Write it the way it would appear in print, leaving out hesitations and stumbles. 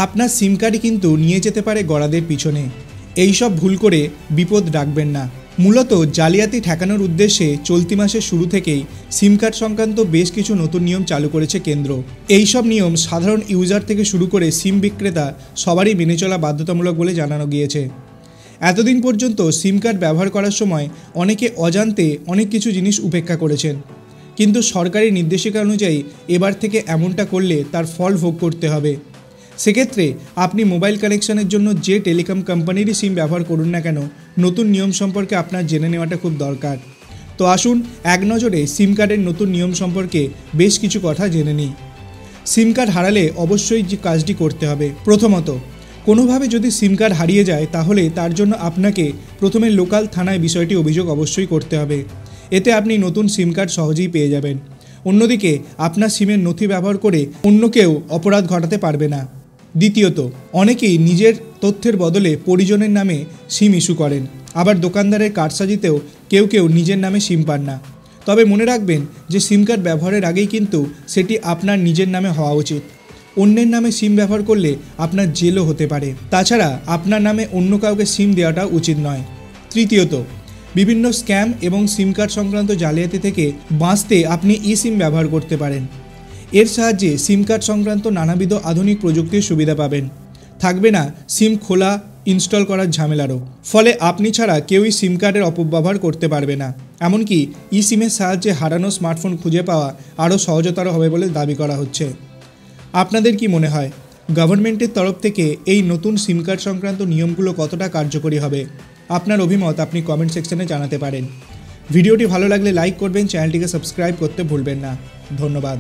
আপনার সিম কার্ডই কিন্তু নিয়ে যেতে পারে গড়াদের পিছনে। এই সব ভুল করে বিপদ রাখবেন না। মূলত জালিয়াতি ঠেকানোর উদ্দেশ্যে চলতি মাসের শুরু থেকেই সিম কার্ড সংক্রান্ত বেশ কিছু নতুন নিয়ম চালু করেছে কেন্দ্র। এই সব নিয়ম সাধারণ ইউজার থেকে শুরু করে সিম বিক্রেতা সবারই মেনে চলা বাধ্যতামূলক বলে জানানো গিয়েছে। এতদিন পর্যন্ত সিম কার্ড ব্যবহার করার সময় অনেকে অজান্তে অনেক কিছু জিনিস উপেক্ষা করেছেন, কিন্তু সরকারি নির্দেশিকা অনুযায়ী এবার থেকে এমনটা করলে তার ফল ভোগ করতে হবে। সেক্ষেত্রে আপনি মোবাইল কানেকশনের জন্য যে টেলিকম কোম্পানিরই সিম ব্যবহার করুন না কেন, নতুন নিয়ম সম্পর্কে আপনার জেনে নেওয়াটা খুব দরকার। তো আসুন এক নজরে সিম কার্ডের নতুন নিয়ম সম্পর্কে বেশ কিছু কথা জেনে নিই। সিম কার্ড হারালে অবশ্যই যে কাজটি করতে হবে, প্রথমত কোনোভাবে যদি সিম কার্ড হারিয়ে যায় তাহলে তার জন্য আপনাকে প্রথমে লোকাল থানায় বিষয়টি অভিযোগ অবশ্যই করতে হবে। এতে আপনি নতুন সিম কার্ড সহজেই পেয়ে যাবেন। অন্যদিকে আপনার সিমের নথি ব্যবহার করে অন্য কেউ অপরাধ ঘটাতে পারবে না। দ্বিতীয়ত, অনেকেই নিজের তথ্যের বদলে পরিজনের নামে সিম ইস্যু করেন, আবার দোকানদারের কারসাজিতেও কেউ নিজের নামে সিম পান না। তবে মনে রাখবেন যে সিম কার্ড ব্যবহারের আগেই কিন্তু সেটি আপনার নিজের নামে হওয়া উচিত। অন্যের নামে সিম ব্যবহার করলে আপনার জেলও হতে পারে। তাছাড়া আপনার নামে অন্য কাউকে সিম দেওয়াটা উচিত নয়। তৃতীয়ত, বিভিন্ন স্ক্যাম এবং সিম কার্ড সংক্রান্ত জালিয়াতি থেকে বাঁচতে আপনি ই সিম ব্যবহার করতে পারেন। এর সাহায্যে সিম কার্ড সংক্রান্ত নানাবিধ আধুনিক প্রযুক্তির সুবিধা পাবেন। থাকবে না সিম খোলা ইনস্টল করার ঝামেলারও। ফলে আপনি ছাড়া কেউই সিম কার্ডের অপব্যবহার করতে পারবে না। এমনকি ই সিমের সাহায্যে হারানো স্মার্টফোন খুঁজে পাওয়া আরও সহজতর হবে বলে দাবি করা হচ্ছে। আপনাদের কি মনে হয় গভর্নমেন্টের তরফ থেকে এই নতুন সিম কার্ড সংক্রান্ত নিয়মগুলো কতটা কার্যকরী হবে? আপনার অভিমত আপনি কমেন্ট সেকশনে জানাতে পারেন। ভিডিওটি ভালো লাগলে লাইক করবেন, চ্যানেলটিকে সাবস্ক্রাইব করতে ভুলবেন না। ধন্যবাদ।